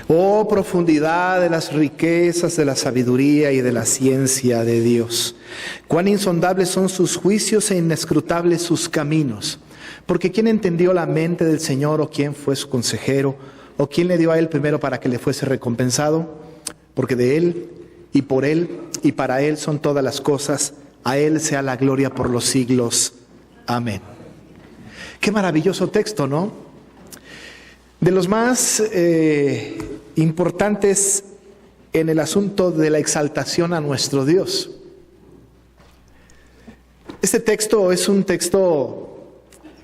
Oh, profundidad de las riquezas de la sabiduría y de la ciencia de Dios. Cuán insondables son sus juicios e inescrutables sus caminos. Porque ¿quién entendió la mente del Señor, o quién fue su consejero, o quién le dio a él primero para que le fuese recompensado? Porque de él y por él y para él son todas las cosas. A él sea la gloria por los siglos. Amén. Qué maravilloso texto, ¿no? De los más importantes en el asunto de la exaltación a nuestro Dios. Este texto es un texto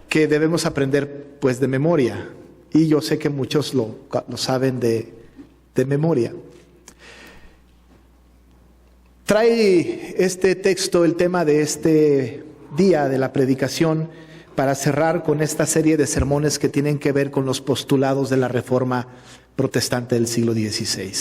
que debemos aprender pues de memoria, y yo sé que muchos lo saben de memoria. Trae este texto el tema de este día de la predicación para cerrar con esta serie de sermones que tienen que ver con los postulados de la Reforma Protestante del siglo XVI.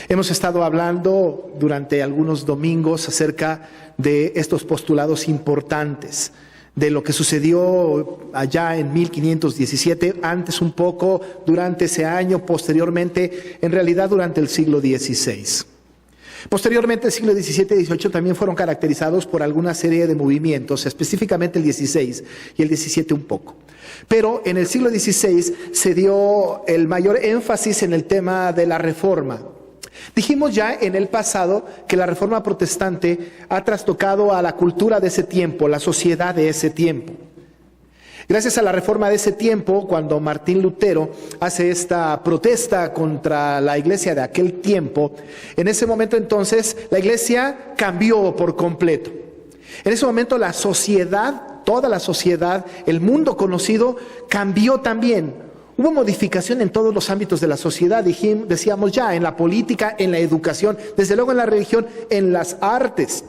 Hemos estado hablando durante algunos domingos acerca de estos postulados importantes, de lo que sucedió allá en 1517, antes un poco, durante ese año, posteriormente, en realidad durante el siglo XVI. Posteriormente, el siglo XVII y XVIII también fueron caracterizados por alguna serie de movimientos, específicamente el XVI y el XVII un poco. Pero en el siglo XVI se dio el mayor énfasis en el tema de la Reforma. Dijimos ya en el pasado que la Reforma Protestante ha trastocado a la cultura de ese tiempo, la sociedad de ese tiempo. Gracias a la Reforma de ese tiempo, cuando Martín Lutero hace esta protesta contra la iglesia de aquel tiempo, en ese momento entonces la iglesia cambió por completo. En ese momento la sociedad, toda la sociedad, el mundo conocido, cambió también. Hubo modificación en todos los ámbitos de la sociedad, decíamos ya, en la política, en la educación, desde luego en la religión, en las artes.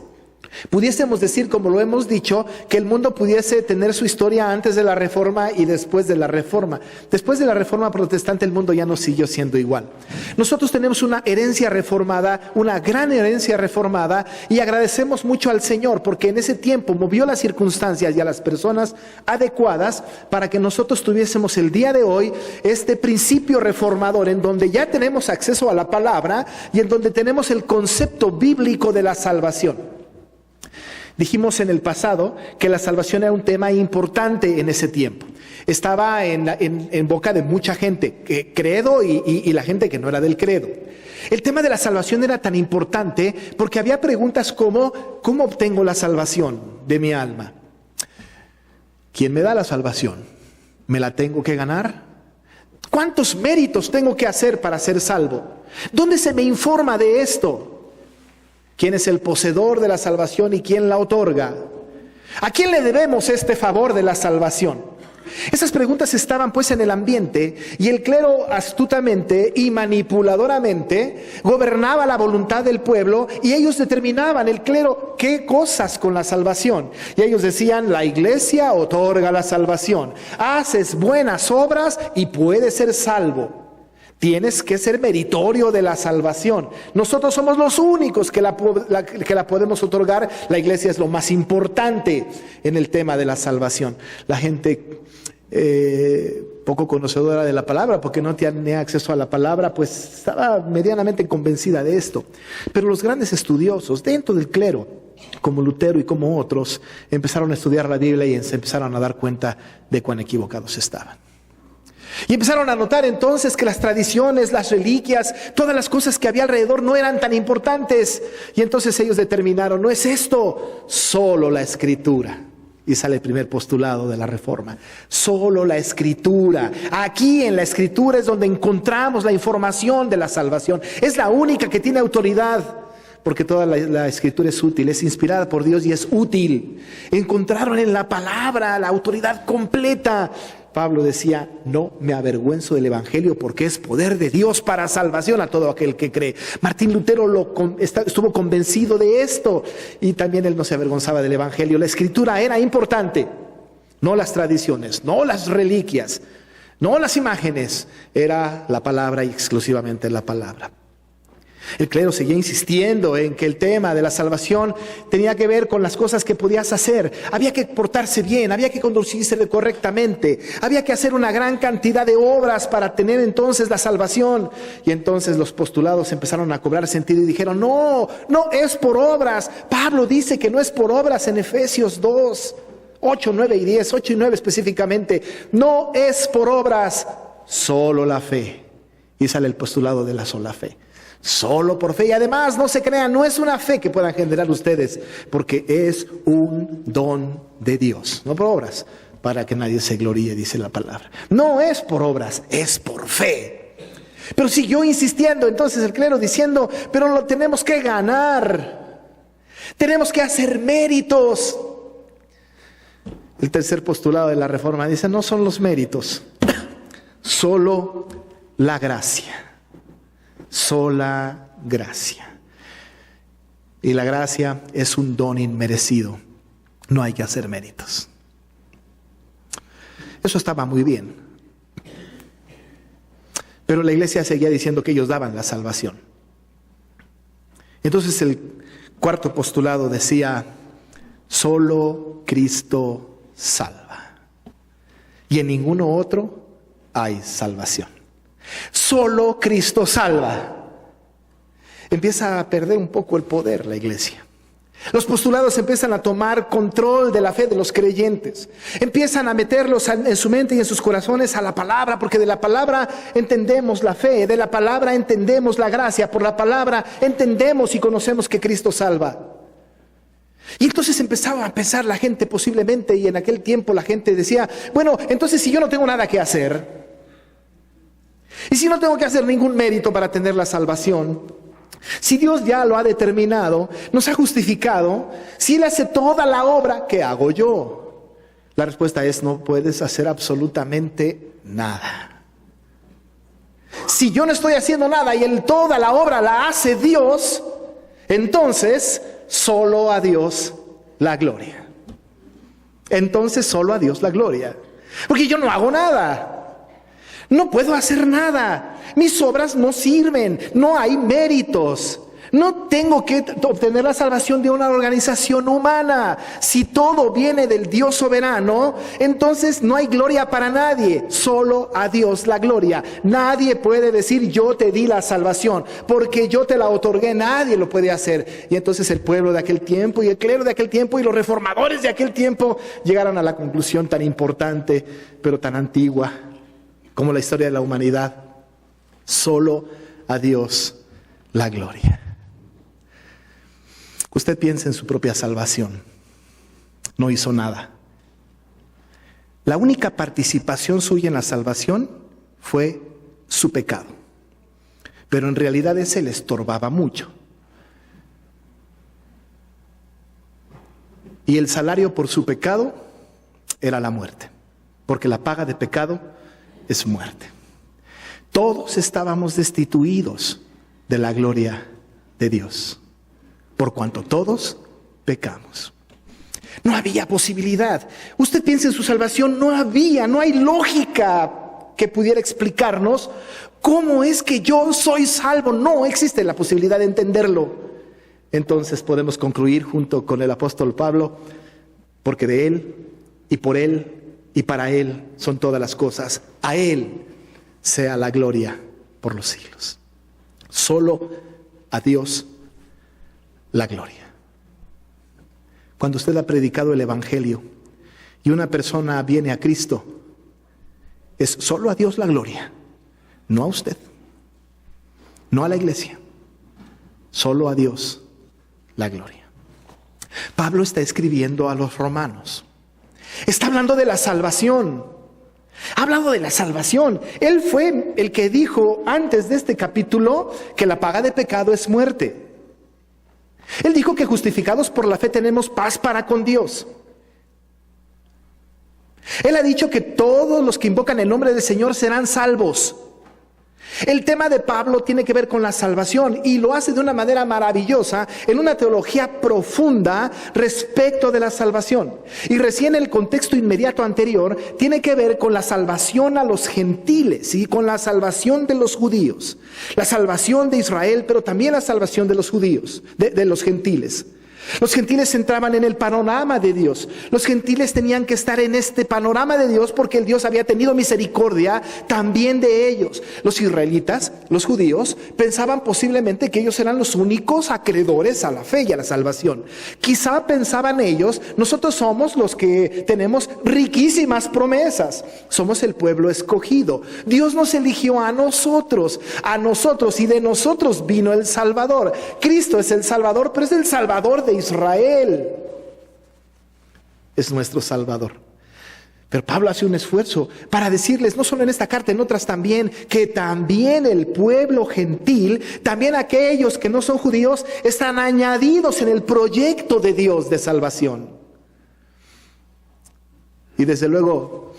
Pudiésemos decir, como lo hemos dicho, que el mundo pudiese tener su historia antes de la Reforma y después de la Reforma. Después de la Reforma Protestante el mundo ya no siguió siendo igual. Nosotros tenemos una herencia reformada, una gran herencia reformada, y agradecemos mucho al Señor porque en ese tiempo movió las circunstancias y a las personas adecuadas para que nosotros tuviésemos el día de hoy este principio reformador en donde ya tenemos acceso a la palabra y en donde tenemos el concepto bíblico de la salvación. Dijimos en el pasado que la salvación era un tema importante en ese tiempo. Estaba en boca de mucha gente, credo y la gente que no era del credo. El tema de la salvación era tan importante porque había preguntas como: ¿cómo obtengo la salvación de mi alma? ¿Quién me da la salvación? ¿Me la tengo que ganar? ¿Cuántos méritos tengo que hacer para ser salvo? ¿Dónde se me informa de esto? ¿Quién es el poseedor de la salvación y quién la otorga? ¿A quién le debemos este favor de la salvación? Esas preguntas estaban pues en el ambiente, y el clero astutamente y manipuladoramente gobernaba la voluntad del pueblo, y ellos determinaban, el clero, qué cosas con la salvación. Y ellos decían: la iglesia otorga la salvación, haces buenas obras y puedes ser salvo. Tienes que ser meritorio de la salvación. Nosotros somos los únicos que la podemos otorgar. La iglesia es lo más importante en el tema de la salvación. La gente poco conocedora de la palabra, porque no tenía acceso a la palabra, pues estaba medianamente convencida de esto. Pero los grandes estudiosos dentro del clero, como Lutero y como otros, empezaron a estudiar la Biblia y se empezaron a dar cuenta de cuán equivocados estaban. Y empezaron a notar entonces que las tradiciones, las reliquias, todas las cosas que había alrededor no eran tan importantes. Y entonces ellos determinaron: no es esto, solo la Escritura. Y sale el primer postulado de la Reforma: solo la Escritura. Aquí en la Escritura es donde encontramos la información de la salvación. Es la única que tiene autoridad, porque toda la Escritura es útil, es inspirada por Dios y es útil. Encontraron en la palabra la autoridad completa. Pablo decía: no me avergüenzo del Evangelio, porque es poder de Dios para salvación a todo aquel que cree. Martín Lutero estuvo convencido de esto, y también él no se avergonzaba del Evangelio. La Escritura era importante, no las tradiciones, no las reliquias, no las imágenes. Era la palabra y exclusivamente la palabra. El clero seguía insistiendo en que el tema de la salvación tenía que ver con las cosas que podías hacer. Había que portarse bien, había que conducirse correctamente, había que hacer una gran cantidad de obras para tener entonces la salvación. Y entonces los postulados empezaron a cobrar sentido y dijeron, no es por obras. Pablo dice que no es por obras en Efesios 2, 8, 9 y 10, 8 y 9 específicamente. No es por obras, solo la fe. Y sale el postulado de la sola fe. Solo por fe. Y además, no se crean, no es una fe que puedan generar ustedes, porque es un don de Dios, no por obras, para que nadie se gloríe, dice la palabra. No es por obras, es por fe. Pero siguió insistiendo entonces el clero diciendo, pero lo tenemos que ganar, tenemos que hacer méritos. El tercer postulado de la Reforma dice, no son los méritos, solo la gracia. Sola gracia. Y la gracia es un don inmerecido. No hay que hacer méritos. Eso estaba muy bien. Pero la iglesia seguía diciendo que ellos daban la salvación. Entonces el cuarto postulado decía, solo Cristo salva. Y en ninguno otro hay salvación. Solo Cristo salva. Empieza a perder un poco el poder la iglesia. Los postulados empiezan a tomar control de la fe de los creyentes. Empiezan a meterlos en su mente y en sus corazones a la palabra, porque de la palabra entendemos la fe, de la palabra entendemos la gracia, por la palabra entendemos y conocemos que Cristo salva. Y entonces empezaba a pensar la gente posiblemente, y en aquel tiempo la gente decía, bueno, entonces si yo no tengo nada que hacer, y si no tengo que hacer ningún mérito para tener la salvación, si Dios ya lo ha determinado, nos ha justificado, si Él hace toda la obra, ¿qué hago yo? La respuesta es, no puedes hacer absolutamente nada. Si yo no estoy haciendo nada y toda la obra la hace Dios, entonces solo a Dios la gloria. Entonces solo a Dios la gloria. Porque yo no hago nada. No puedo hacer nada. Mis obras no sirven. No hay méritos. No tengo que obtener la salvación de una organización humana. Si todo viene del Dios soberano, entonces no hay gloria para nadie. Solo a Dios la gloria. Nadie puede decir yo te di la salvación porque yo te la otorgué. Nadie lo puede hacer. Y entonces el pueblo de aquel tiempo y el clero de aquel tiempo y los reformadores de aquel tiempo llegaron a la conclusión tan importante pero tan antigua como la historia de la humanidad. Solo a Dios la gloria. Usted piensa en su propia salvación. No hizo nada. La única participación suya en la salvación fue su pecado. Pero en realidad ese le estorbaba mucho. Y el salario por su pecado era la muerte. Porque la paga de pecado es muerte. Todos estábamos destituidos de la gloria de Dios, por cuanto todos pecamos. No había posibilidad. Usted piensa en su salvación, no hay lógica que pudiera explicarnos cómo es que yo soy salvo. No existe la posibilidad de entenderlo. Entonces podemos concluir junto con el apóstol Pablo, porque de Él y por Él y para Él son todas las cosas. A Él sea la gloria por los siglos. Solo a Dios la gloria. Cuando usted ha predicado el Evangelio y una persona viene a Cristo, es solo a Dios la gloria, no a usted, no a la iglesia, solo a Dios la gloria. Pablo está escribiendo a los romanos. Está hablando de la salvación. Ha hablado de la salvación. Él fue el que dijo antes de este capítulo que la paga de pecado es muerte. Él dijo que justificados por la fe tenemos paz para con Dios. Él ha dicho que todos los que invocan el nombre del Señor serán salvos. El tema de Pablo tiene que ver con la salvación y lo hace de una manera maravillosa en una teología profunda respecto de la salvación. Y recién el contexto inmediato anterior tiene que ver con la salvación a los gentiles y con la salvación de los judíos. La salvación de Israel, pero también la salvación de los judíos, de los gentiles. Los gentiles entraban en el panorama de Dios. Los gentiles tenían que estar en este panorama de Dios porque el Dios había tenido misericordia también de ellos. Los israelitas, los judíos, pensaban posiblemente que ellos eran los únicos acreedores a la fe y a la salvación. Quizá pensaban ellos, nosotros somos los que tenemos riquísimas promesas. Somos el pueblo escogido. Dios nos eligió a nosotros y de nosotros vino el Salvador. Cristo es el Salvador, pero es el Salvador de Israel. Es nuestro Salvador. Pero Pablo hace un esfuerzo para decirles, no solo en esta carta, en otras también, que también el pueblo gentil, también aquellos que no son judíos, están añadidos en el proyecto de Dios de salvación. Y desde luego,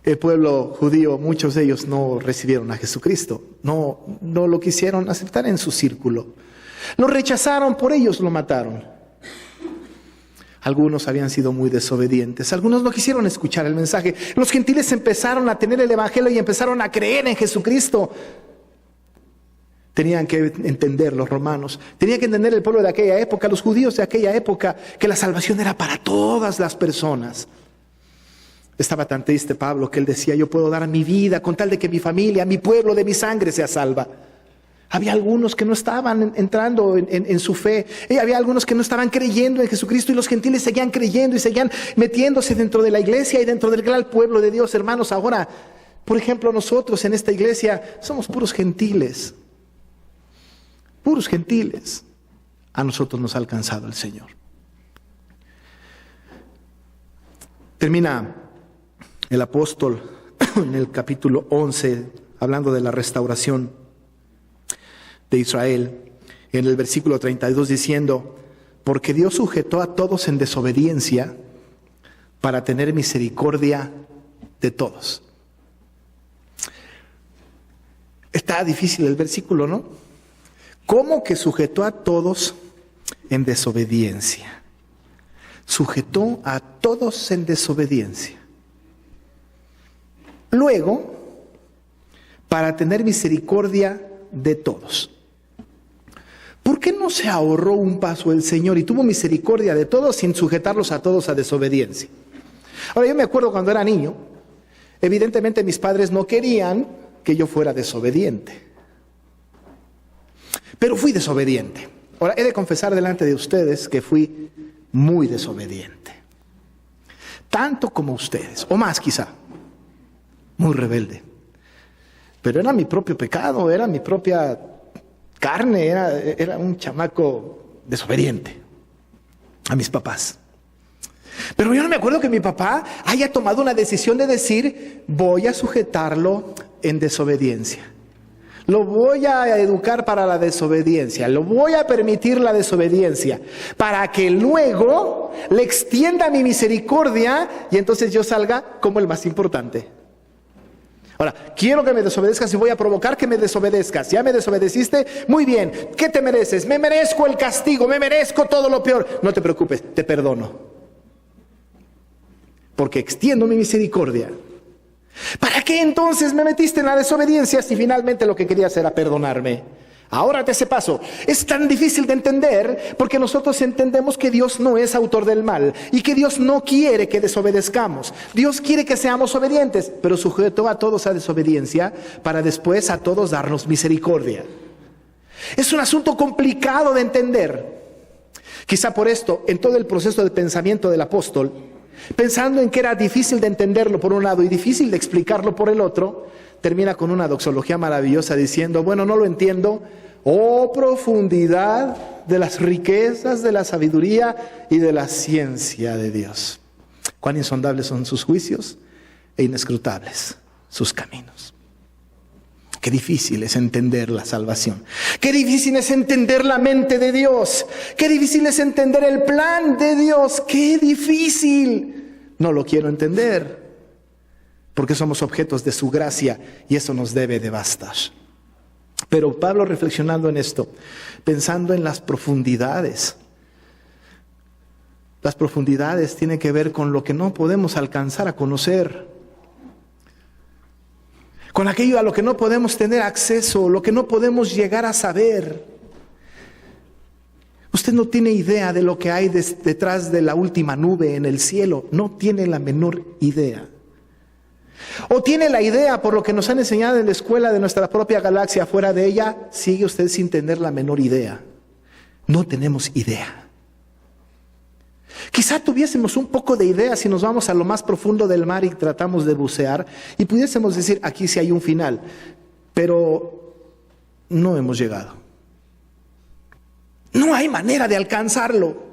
el pueblo judío, muchos de ellos no recibieron a Jesucristo, no lo quisieron aceptar en su círculo. Lo rechazaron, por ellos lo mataron. Algunos habían sido muy desobedientes, algunos no quisieron escuchar el mensaje. Los gentiles empezaron a tener el evangelio y empezaron a creer en Jesucristo. Tenían que entender los romanos, tenían que entender el pueblo de aquella época, los judíos de aquella época, que la salvación era para todas las personas. Estaba tan triste Pablo que él decía, yo puedo dar mi vida con tal de que mi familia, mi pueblo de mi sangre sea salva. Había algunos que no estaban entrando en su fe. Había algunos que no estaban creyendo en Jesucristo y los gentiles seguían creyendo y seguían metiéndose dentro de la iglesia y dentro del gran pueblo de Dios. Hermanos, ahora, por ejemplo, nosotros en esta iglesia somos puros gentiles. Puros gentiles. A nosotros nos ha alcanzado el Señor. Termina el apóstol en el capítulo 11, hablando de la restauración de Israel, en el versículo 32 diciendo, porque Dios sujetó a todos en desobediencia para tener misericordia de todos. Está difícil el versículo, ¿no? ¿Cómo que sujetó a todos en desobediencia? Sujetó a todos en desobediencia. Luego, para tener misericordia de todos. ¿Por qué no se ahorró un paso el Señor y tuvo misericordia de todos sin sujetarlos a todos a desobediencia? Ahora, yo me acuerdo cuando era niño, evidentemente mis padres no querían que yo fuera desobediente. Pero fui desobediente. Ahora, he de confesar delante de ustedes que fui muy desobediente. Tanto como ustedes, o más quizá. Muy rebelde. Pero era mi propio pecado, era mi propia carne, era un chamaco desobediente a mis papás. Pero yo no me acuerdo que mi papá haya tomado una decisión de decir, voy a sujetarlo en desobediencia. Lo voy a educar para la desobediencia, lo voy a permitir la desobediencia, para que luego le extienda mi misericordia y entonces yo salga como el más importante. Ahora, quiero que me desobedezcas y voy a provocar que me desobedezcas. Ya me desobedeciste, muy bien. ¿Qué te mereces? Me merezco el castigo, me merezco todo lo peor. No te preocupes, te perdono. Porque extiendo mi misericordia. ¿Para qué entonces me metiste en la desobediencia si finalmente lo que querías era perdonarme? Ahora te ese paso. Es tan difícil de entender porque nosotros entendemos que Dios no es autor del mal y que Dios no quiere que desobedezcamos. Dios quiere que seamos obedientes, pero sujetó a todos a desobediencia para después a todos darnos misericordia. Es un asunto complicado de entender. Quizá por esto, en todo el proceso de pensamiento del apóstol, pensando en que era difícil de entenderlo por un lado y difícil de explicarlo por el otro, termina con una doxología maravillosa diciendo, bueno, no lo entiendo, oh profundidad de las riquezas de la sabiduría y de la ciencia de Dios. Cuán insondables son sus juicios e inescrutables sus caminos. Qué difícil es entender la salvación. Qué difícil es entender la mente de Dios. Qué difícil es entender el plan de Dios. Qué difícil. No lo quiero entender. porque somos objetos de su gracia y eso nos debe de bastar. Pero Pablo, reflexionando en esto, pensando en las profundidades tienen que ver con lo que no podemos alcanzar a conocer, con aquello a lo que no podemos tener acceso, lo que no podemos llegar a saber. Usted no tiene idea de lo que hay detrás de la última nube en el cielo, no tiene la menor idea. O tiene la idea por lo que nos han enseñado en la escuela de nuestra propia galaxia, fuera de ella sigue usted sin tener la menor idea. No tenemos idea. Quizá tuviésemos un poco de idea si nos vamos a lo más profundo del mar y tratamos de bucear y pudiésemos decir, aquí sí hay un final, pero no hemos llegado. No hay manera de alcanzarlo.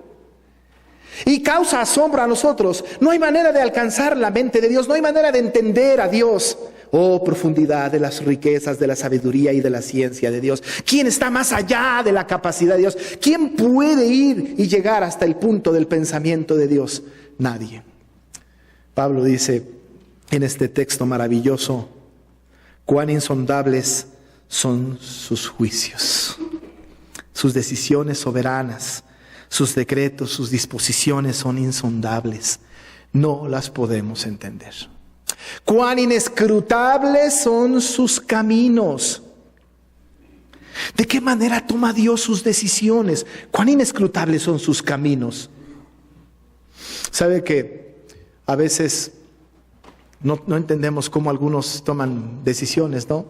Y causa asombro a nosotros. No hay manera de alcanzar la mente de Dios, no hay manera de entender a Dios. Oh, profundidad de las riquezas, de la sabiduría y de la ciencia de Dios. ¿Quién está más allá de la capacidad de Dios? ¿Quién puede ir y llegar hasta el punto del pensamiento de Dios? Nadie. Pablo dice en este texto maravilloso, cuán insondables son sus juicios, sus decisiones soberanas, sus decretos, sus disposiciones son insondables. No las podemos entender. Cuán inescrutables son sus caminos. ¿De qué manera toma Dios sus decisiones? Cuán inescrutables son sus caminos. ¿Sabe que a veces no entendemos cómo algunos toman decisiones, no?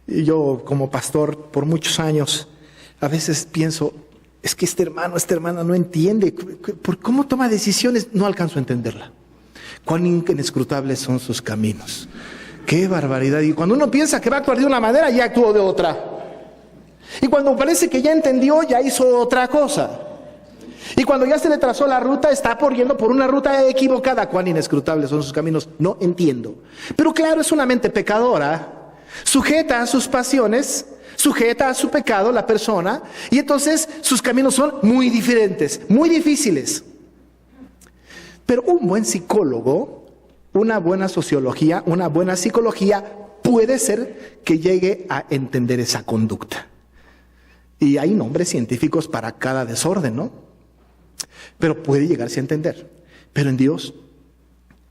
Y yo como pastor por muchos años, a veces pienso, es que este hermano, esta hermana no entiende. ¿Por cómo toma decisiones? No alcanzo a entenderla. Cuán inescrutables son sus caminos. ¡Qué barbaridad! Y cuando uno piensa que va a actuar de una manera, ya actuó de otra. Y cuando parece que ya entendió, ya hizo otra cosa. Y cuando ya se le trazó la ruta, está yendo por una ruta equivocada. ¡Cuán inescrutables son sus caminos! No entiendo. Pero claro, es una mente pecadora, sujeta a sus pasiones, sujeta a su pecado la persona, y entonces sus caminos son muy diferentes, muy difíciles. Pero un buen psicólogo, una buena sociología, una buena psicología puede ser que llegue a entender esa conducta. Y hay nombres científicos para cada desorden, ¿no? Pero puede llegarse a entender. Pero en Dios,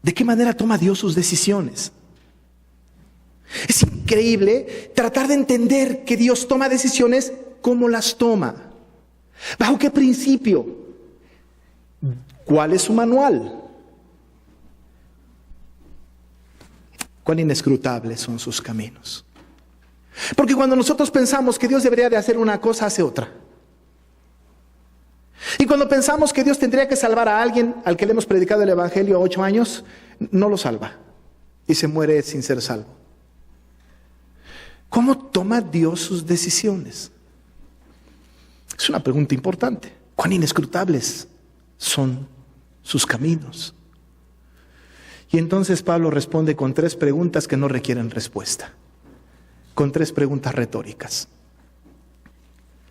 ¿de qué manera toma Dios sus decisiones? Es increíble tratar de entender que Dios toma decisiones, ¿cómo las toma? ¿Bajo qué principio? ¿Cuál es su manual? Cuán inescrutables son sus caminos. Porque cuando nosotros pensamos que Dios debería de hacer una cosa, hace otra. Y cuando pensamos que Dios tendría que salvar a alguien al que le hemos predicado el Evangelio 8 años, no lo salva y se muere sin ser salvo. ¿Cómo toma Dios sus decisiones? Es una pregunta importante. ¿Cuán inescrutables son sus caminos? Y entonces Pablo responde con 3 preguntas que no requieren respuesta, con 3 preguntas retóricas.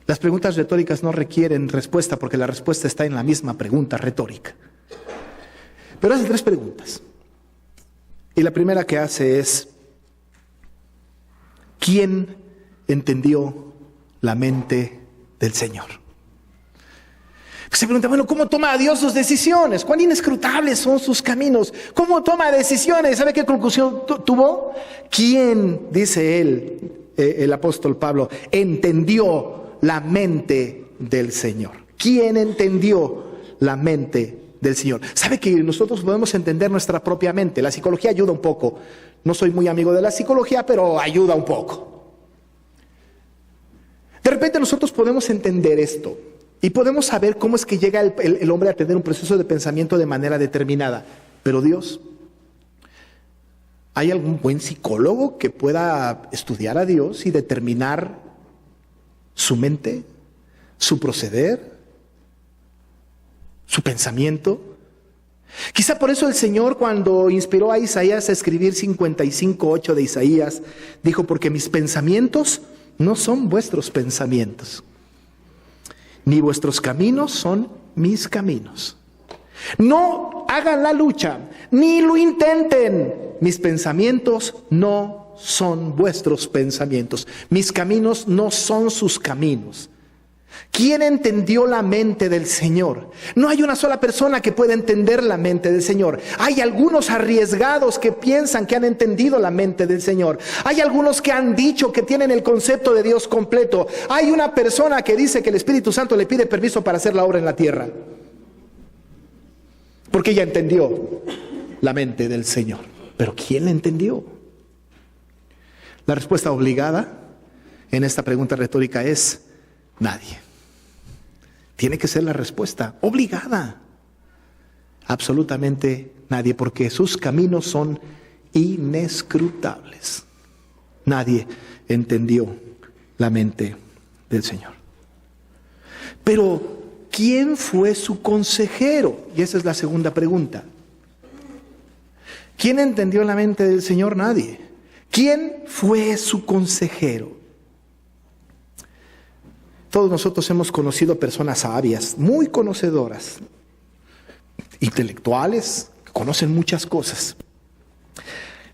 Las preguntas retóricas no requieren respuesta porque la respuesta está en la misma pregunta retórica. Pero hace 3 preguntas. Y la primera que hace es, ¿quién entendió la mente del Señor? Se pregunta, bueno, ¿cómo toma Dios sus decisiones? ¿Cuán inescrutables son sus caminos? ¿Cómo toma decisiones? ¿Sabe qué conclusión tuvo? ¿Quién, dice él, el apóstol Pablo, entendió la mente del Señor? ¿Quién entendió la mente del Señor? ¿Sabe que nosotros podemos entender nuestra propia mente? La psicología ayuda un poco. No soy muy amigo de la psicología, pero ayuda un poco. De repente nosotros podemos entender esto. Y podemos saber cómo es que llega el hombre a tener un proceso de pensamiento de manera determinada. Pero Dios, ¿hay algún buen psicólogo que pueda estudiar a Dios y determinar su mente, su proceder, su pensamiento? Quizá por eso el Señor, cuando inspiró a Isaías a escribir 55:8 de Isaías, dijo, porque mis pensamientos no son vuestros pensamientos, ni vuestros caminos son mis caminos. No hagan la lucha, ni lo intenten. Mis pensamientos no son vuestros pensamientos. Mis caminos no son sus caminos. ¿Quién entendió la mente del Señor? No hay una sola persona que pueda entender la mente del Señor. Hay algunos arriesgados que piensan que han entendido la mente del Señor. Hay algunos que han dicho que tienen el concepto de Dios completo. Hay una persona que dice que el Espíritu Santo le pide permiso para hacer la obra en la tierra, porque ella entendió la mente del Señor. ¿Pero quién la entendió? La respuesta obligada en esta pregunta retórica es nadie. Tiene que ser la respuesta obligada. Absolutamente nadie, porque sus caminos son inescrutables. Nadie entendió la mente del Señor. Pero, ¿quién fue su consejero? Y esa es la segunda pregunta. ¿Quién entendió la mente del Señor? Nadie. ¿Quién fue su consejero? Todos nosotros hemos conocido personas sabias, muy conocedoras, intelectuales, que conocen muchas cosas.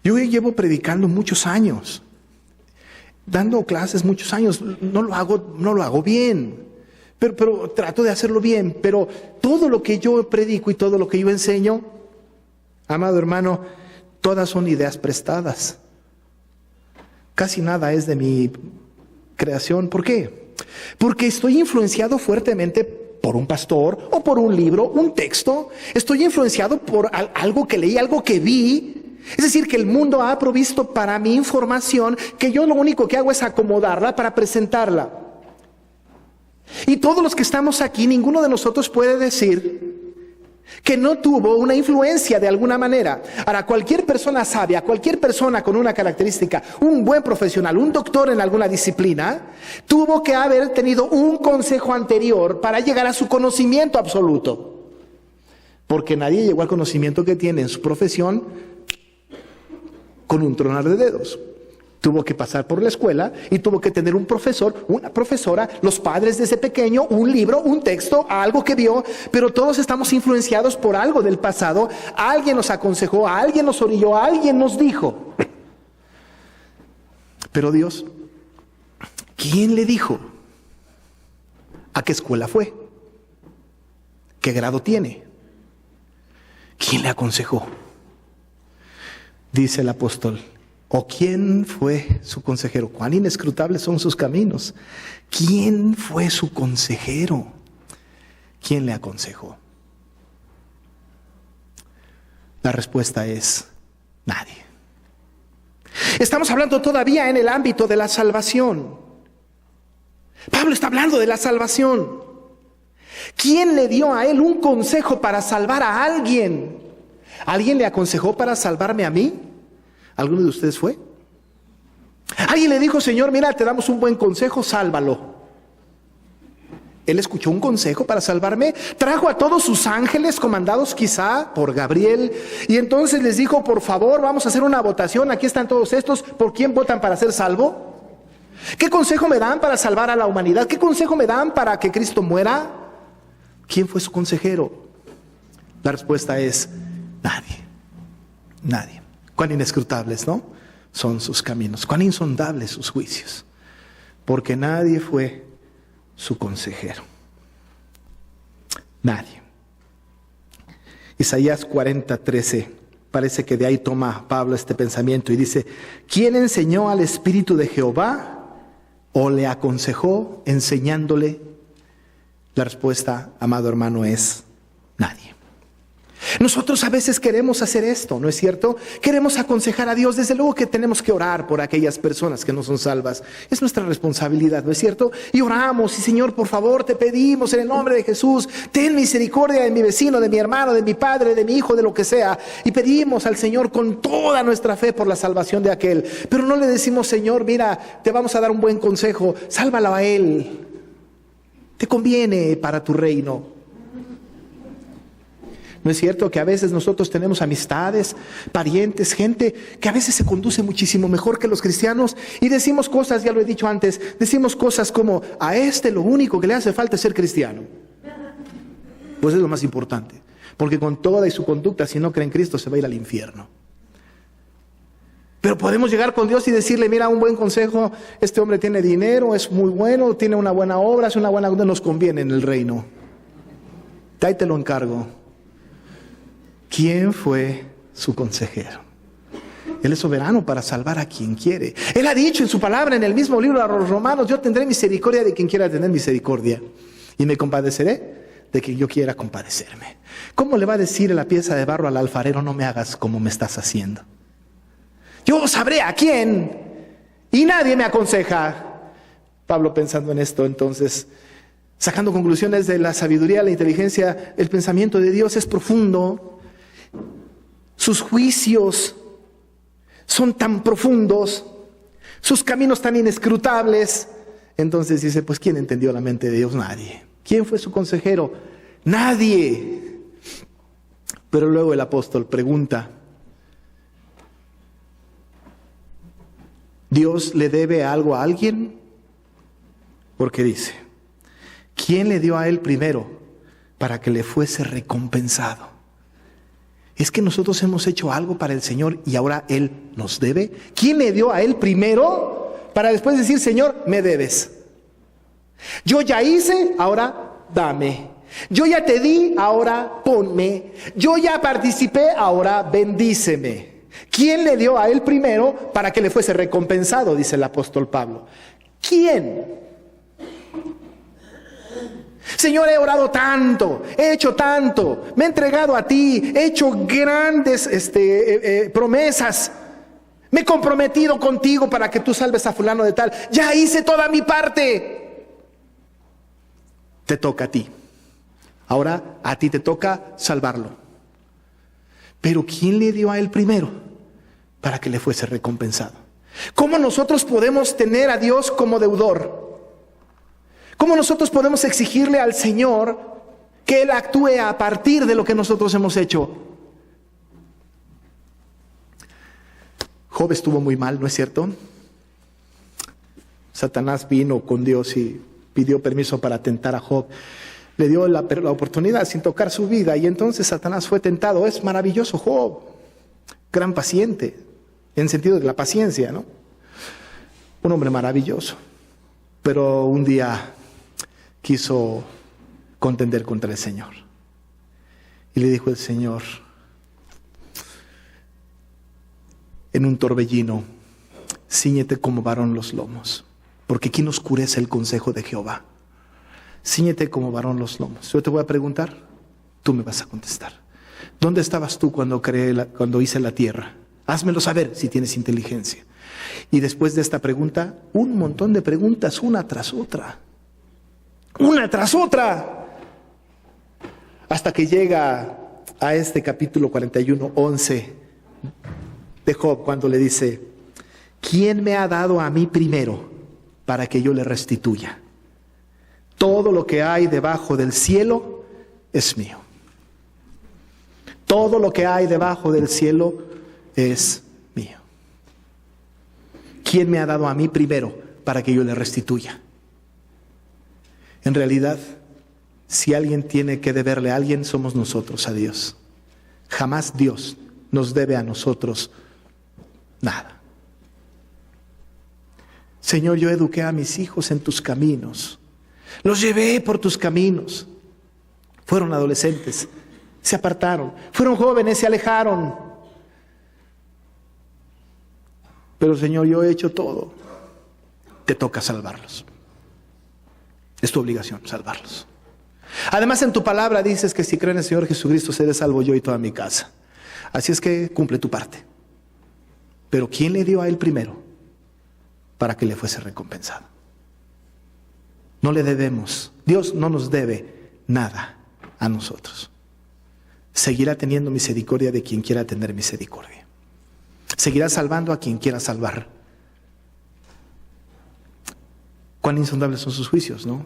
Yo llevo predicando muchos años, dando clases muchos años. No lo hago bien, pero trato de hacerlo bien. Pero todo lo que yo predico y todo lo que yo enseño, amado hermano, todas son ideas prestadas. Casi nada es de mi creación. ¿Por qué? Porque estoy influenciado fuertemente por un pastor o por un libro, un texto. Estoy influenciado por algo que leí, algo que vi. Es decir, que el mundo ha provisto para mi información, que yo lo único que hago es acomodarla para presentarla. Y todos los que estamos aquí, ninguno de nosotros puede decir que no tuvo una influencia de alguna manera. Ahora, cualquier persona sabia, cualquier persona con una característica, un buen profesional, un doctor en alguna disciplina, tuvo que haber tenido un consejo anterior para llegar a su conocimiento absoluto. Porque nadie llegó al conocimiento que tiene en su profesión con un tronar de dedos. Tuvo que pasar por la escuela y tuvo que tener un profesor, una profesora, los padres desde pequeño, un libro, un texto, algo que vio. Pero todos estamos influenciados por algo del pasado. Alguien nos aconsejó, alguien nos orilló, alguien nos dijo. Pero Dios, ¿quién le dijo? ¿A qué escuela fue? ¿Qué grado tiene? ¿Quién le aconsejó? Dice el apóstol, ¿o quién fue su consejero? ¿Cuán inescrutables son sus caminos? ¿Quién fue su consejero? ¿Quién le aconsejó? La respuesta es nadie. Estamos hablando todavía en el ámbito de la salvación. Pablo está hablando de la salvación. ¿Quién le dio a él un consejo para salvar a alguien? ¿Alguien le aconsejó para salvarme a mí? ¿Alguno de ustedes fue? Alguien le dijo, Señor, mira, te damos un buen consejo, sálvalo. Él escuchó un consejo para salvarme, trajo a todos sus ángeles, comandados quizá por Gabriel, y entonces les dijo, por favor, vamos a hacer una votación, aquí están todos estos, ¿por quién votan para ser salvo? ¿Qué consejo me dan para salvar a la humanidad? ¿Qué consejo me dan para que Cristo muera? ¿Quién fue su consejero? La respuesta es nadie, nadie. Cuán inescrutables, ¿no?, son sus caminos, cuán insondables sus juicios, porque nadie fue su consejero. Nadie. Isaías 40:13, parece que de ahí toma Pablo este pensamiento y dice, ¿quién enseñó al Espíritu de Jehová o le aconsejó enseñándole? La respuesta, amado hermano, es nadie. Nosotros a veces queremos hacer esto, ¿no es cierto? Queremos aconsejar a Dios. Desde luego que tenemos que orar por aquellas personas que no son salvas. Es nuestra responsabilidad, ¿no es cierto? Y oramos, y Señor, por favor, te pedimos en el nombre de Jesús, ten misericordia de mi vecino, de mi hermano, de mi padre, de mi hijo, de lo que sea. Y pedimos al Señor con toda nuestra fe por la salvación de aquel. Pero no le decimos, Señor, mira, te vamos a dar un buen consejo, sálvalo a él. Te conviene para tu reino. ¿No es cierto que a veces nosotros tenemos amistades, parientes, gente que a veces se conduce muchísimo mejor que los cristianos y decimos cosas, ya lo he dicho antes, decimos cosas como, a este lo único que le hace falta es ser cristiano? Pues es lo más importante. Porque con toda y su conducta, si no cree en Cristo, se va a ir al infierno. Pero podemos llegar con Dios y decirle, mira, un buen consejo, este hombre tiene dinero, es muy bueno, tiene una buena obra, hace una buena obra, nos conviene en el reino. Ahí te lo encargo. ¿Quién fue su consejero? Él es soberano para salvar a quien quiere. Él ha dicho en su palabra, en el mismo libro de los Romanos, yo tendré misericordia de quien quiera tener misericordia, y me compadeceré de quien yo quiera compadecerme. ¿Cómo le va a decir la pieza de barro al alfarero, no me hagas como me estás haciendo? Yo sabré a quién, y nadie me aconseja. Pablo, pensando en esto, entonces, sacando conclusiones de la sabiduría, la inteligencia, el pensamiento de Dios es profundo. Sus juicios son tan profundos, sus caminos tan inescrutables. Entonces dice, pues ¿quién entendió la mente de Dios? Nadie. ¿Quién fue su consejero? Nadie. Pero luego el apóstol pregunta, ¿Dios le debe algo a alguien? Porque dice, ¿quién le dio a él primero para que le fuese recompensado? ¿Es que nosotros hemos hecho algo para el Señor y ahora Él nos debe? ¿Quién le dio a Él primero para después decir, Señor, me debes? Yo ya hice, ahora dame. Yo ya te di, ahora ponme. Yo ya participé, ahora bendíceme. ¿Quién le dio a Él primero para que le fuese recompensado? Dice el apóstol Pablo. ¿Quién? Señor, he orado tanto, he hecho tanto, me he entregado a ti, he hecho grandes promesas, me he comprometido contigo para que tú salves a fulano de tal, ya hice toda mi parte. Te toca a ti. Ahora a ti te toca salvarlo. Pero ¿quién le dio a él primero para que le fuese recompensado? ¿Cómo nosotros podemos tener a Dios como deudor? ¿Cómo nosotros podemos exigirle al Señor que Él actúe a partir de lo que nosotros hemos hecho? Job estuvo muy mal, ¿no es cierto? Satanás vino con Dios y pidió permiso para tentar a Job. Le dio la oportunidad sin tocar su vida y entonces Satanás fue tentado. Es maravilloso Job, gran paciente, en sentido de la paciencia, ¿no? Un hombre maravilloso, pero un día quiso contender contra el Señor. Y le dijo el Señor, en un torbellino, cíñete como varón los lomos, porque ¿quién oscurece el consejo de Jehová? Cíñete como varón los lomos. Yo te voy a preguntar, tú me vas a contestar. ¿Dónde estabas tú cuando hice la tierra? Házmelo saber si tienes inteligencia. Y después de esta pregunta, un montón de preguntas, una tras otra. Una tras otra. Hasta que llega a este capítulo 41, 11 de Job, cuando le dice, ¿quién me ha dado a mí primero para que yo le restituya? Todo lo que hay debajo del cielo es mío. Todo lo que hay debajo del cielo es mío. ¿Quién me ha dado a mí primero para que yo le restituya? En realidad, si alguien tiene que deberle a alguien, somos nosotros a Dios. Jamás Dios nos debe a nosotros nada. Señor, yo eduqué a mis hijos en tus caminos. Los llevé por tus caminos. Fueron adolescentes, se apartaron. Fueron jóvenes, se alejaron. Pero Señor, yo he hecho todo. Te toca salvarlos. Es tu obligación salvarlos. Además, en tu palabra dices que si creo en el Señor Jesucristo seré salvo yo y toda mi casa. Así es que cumple tu parte. Pero ¿quién le dio a él primero para que le fuese recompensado? No le debemos. Dios no nos debe nada a nosotros. Seguirá teniendo misericordia de quien quiera tener misericordia. Seguirá salvando a quien quiera salvar. Cuán insondables son sus juicios, ¿no?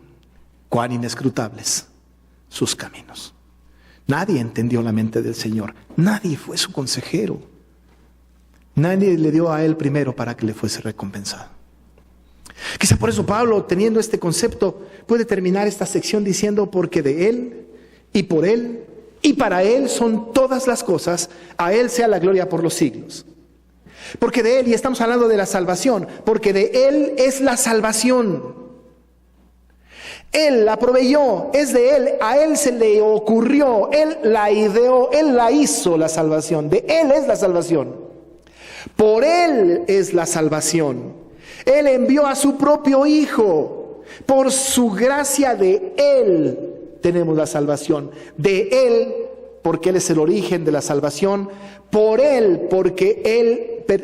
Cuán inescrutables sus caminos. Nadie entendió la mente del Señor. Nadie fue su consejero. Nadie le dio a él primero para que le fuese recompensado. Quizá por eso Pablo, teniendo este concepto, puede terminar esta sección diciendo, porque de él y por él y para Él son todas las cosas, a Él sea la gloria por los siglos. Porque de Él, y estamos hablando de la salvación, porque de Él es la salvación. Él la proveyó, es de Él, a Él se le ocurrió, Él la ideó, Él la hizo la salvación, de Él es la salvación. Por Él es la salvación. Él envió a su propio Hijo, por su gracia de Él tenemos la salvación, de Él, porque Él es el origen de la salvación, por Él, porque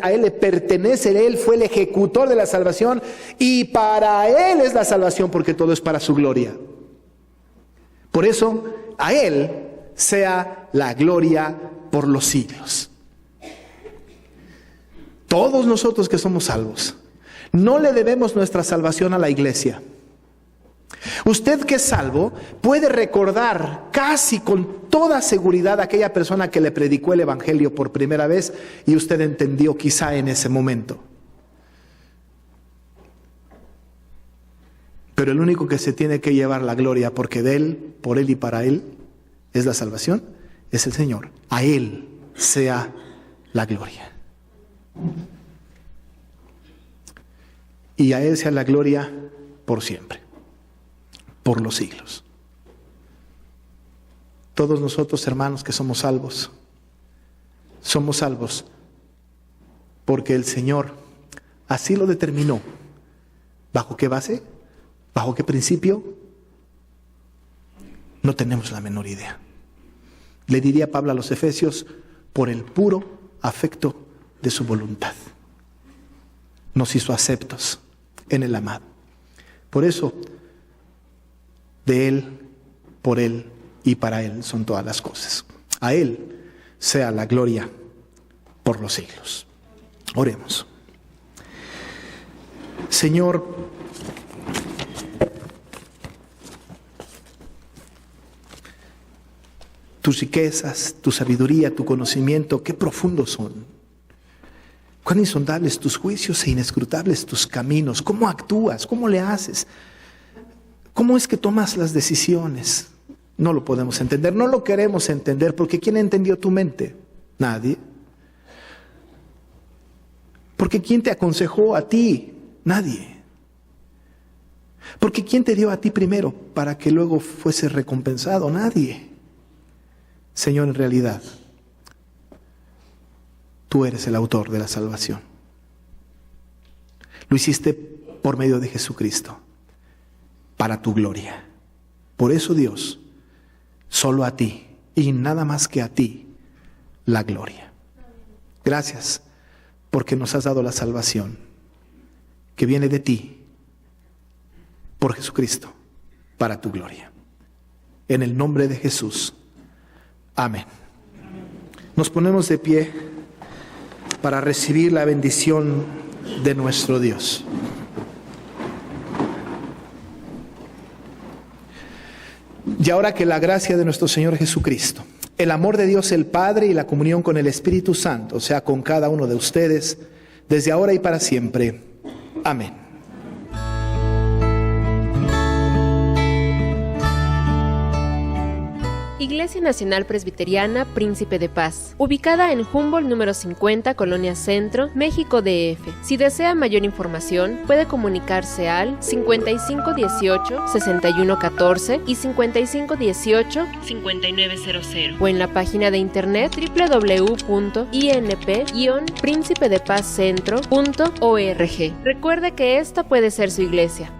a Él le pertenece, Él fue el ejecutor de la salvación, y para Él es la salvación, porque todo es para su gloria. Por eso, a Él sea la gloria por los siglos. Todos nosotros que somos salvos, no le debemos nuestra salvación a la iglesia. Usted que es salvo puede recordar casi con toda seguridad a aquella persona que le predicó el evangelio por primera vez y usted entendió quizá en ese momento. Pero el único que se tiene que llevar la gloria, porque de Él, por Él y para Él es la salvación, es el Señor. A Él sea la gloria. Y a Él sea la gloria por siempre, por los siglos. Todos nosotros, hermanos, que somos salvos porque el Señor así lo determinó. ¿Bajo qué base? ¿Bajo qué principio? No tenemos la menor idea. Le diría Pablo a los Efesios, por el puro afecto de su voluntad. Nos hizo aceptos en el amado. Por eso, de Él, por Él y para Él son todas las cosas. A Él sea la gloria por los siglos. Oremos. Señor, tus riquezas, tu sabiduría, tu conocimiento, qué profundos son. Cuán insondables tus juicios e inescrutables tus caminos. ¿Cómo actúas? ¿Cómo le haces? ¿Cómo es que tomas las decisiones? No lo podemos entender, no lo queremos entender, porque ¿quién entendió tu mente? Nadie. Porque ¿quién te aconsejó a ti? Nadie. Porque ¿quién te dio a ti primero para que luego fuese recompensado? Nadie. Señor, en realidad, tú eres el autor de la salvación. Lo hiciste por medio de Jesucristo, para tu gloria. Por eso, Dios, solo a ti y nada más que a ti, la gloria. Gracias porque nos has dado la salvación que viene de ti, por Jesucristo, para tu gloria. En el nombre de Jesús. Amén. Nos ponemos de pie para recibir la bendición de nuestro Dios. Y ahora que la gracia de nuestro Señor Jesucristo, el amor de Dios el Padre y la comunión con el Espíritu Santo sea con cada uno de ustedes, desde ahora y para siempre. Amén. Iglesia Nacional Presbiteriana Príncipe de Paz, ubicada en Humboldt número 50, Colonia Centro, México DF. Si desea mayor información, puede comunicarse al 5518-6114 y 5518-5900 o en la página de internet www.inp-príncipedepazcentro.org. Recuerde que esta puede ser su iglesia.